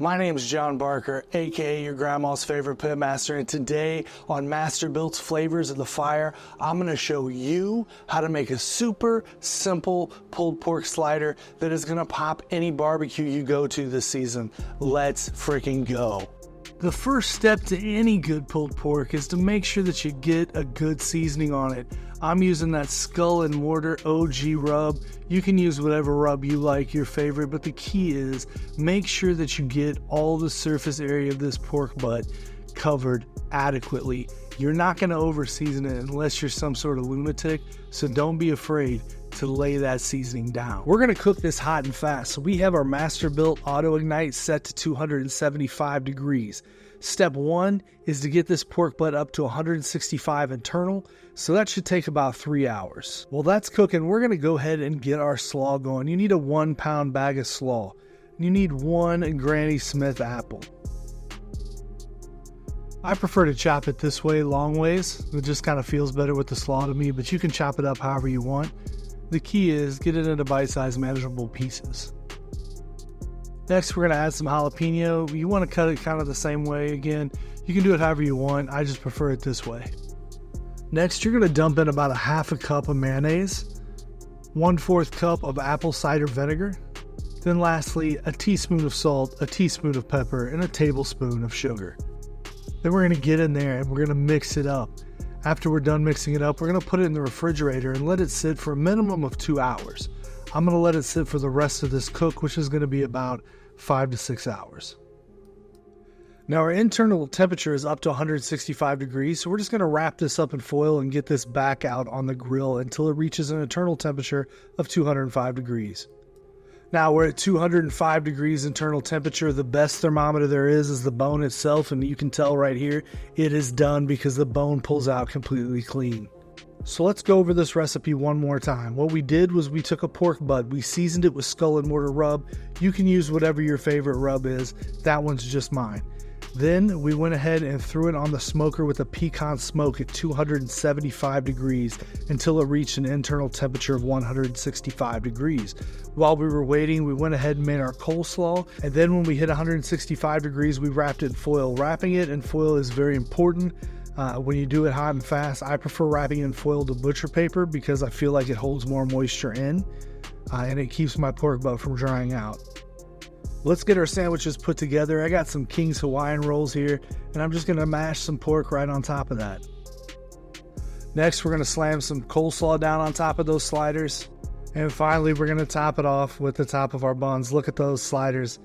My name is John Barker, aka your grandma's favorite pit master, and today on Masterbuilt's Flavors of the Fire, I'm going to show you how to make a super simple pulled pork slider that is going to pop any barbecue you go to this season. Let's freaking go. The first step to any good pulled pork is to make sure that you get a good seasoning on it. I'm using that Skull and Mortar OG rub. You can use whatever rub you like, your favorite, but the key is make sure that you get all the surface area of this pork butt covered adequately. You're not going to over season it unless you're some sort of lunatic, so don't be afraid to lay that seasoning down. We're going to cook this hot and fast, so we have our Masterbuilt AutoIgnite set to 275 degrees. Step one is to get this pork butt up to 165 internal, so that should take about 3 hours. While that's cooking, we're going to go ahead and get our slaw going. You need a 1 pound bag of slaw. You need 1 Granny Smith apple. I prefer to chop it this way, long ways. It just kind of feels better with the slaw to me, but you can chop it up however you want. The key is get it into bite-sized manageable pieces. Next, we're going to add some jalapeno. You want to cut it kind of the same way. Again, you can do it however you want. I just prefer it this way. Next, you're going to dump in about a half a cup of mayonnaise, 1/4 cup of apple cider vinegar, then lastly, a teaspoon of salt, a teaspoon of pepper, and a tablespoon of sugar. Then we're going to get in there and we're going to mix it up. After we're done mixing it up, we're going to put it in the refrigerator and let it sit for a minimum of 2 hours. I'm going to let it sit for the rest of this cook, which is going to be about 5 to 6 hours. Now our internal temperature is up to 165 degrees, so we're just going to wrap this up in foil and get this back out on the grill until it reaches an internal temperature of 205 degrees. Now we're at 205 degrees internal temperature. The best thermometer there is the bone itself, and you can tell right here it is done because the bone pulls out completely clean. So let's go over this recipe one more time. What we did was we took a pork butt, we seasoned it with Skull and Mortar rub. You can use whatever your favorite rub is. That one's just mine. Then we went ahead and threw it on the smoker with a pecan smoke at 275 degrees until it reached an internal temperature of 165 degrees. While we were waiting, we went ahead and made our coleslaw, and then when we hit 165 degrees, we wrapped it in foil. Wrapping it in foil is very important. When you do it hot and fast, I prefer wrapping it in foil to butcher paper because I feel like it holds more moisture in, and it keeps my pork butt from drying out. Let's get our sandwiches put together. I got some King's Hawaiian rolls here, and I'm just going to mash some pork right on top of that. Next, we're going to slam some coleslaw down on top of those sliders. And finally, we're going to top it off with the top of our buns. Look at those sliders.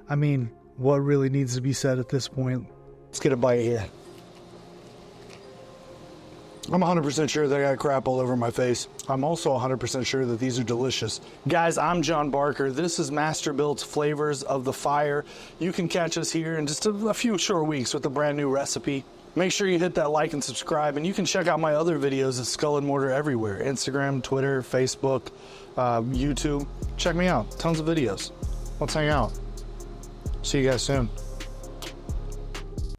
I mean, what really needs to be said at this point? Let's get a bite here. I'm 100% sure that I got crap all over my face. I'm also 100% sure that these are delicious. Guys, I'm John Barker. This is Masterbuilt's Flavors of the Fire. You can catch us here in just a few short weeks with a brand new recipe. Make sure you hit that like and subscribe, and you can check out my other videos at Skull and Mortar everywhere. Instagram, Twitter, Facebook, YouTube. Check me out. Tons of videos. Let's hang out. See you guys soon.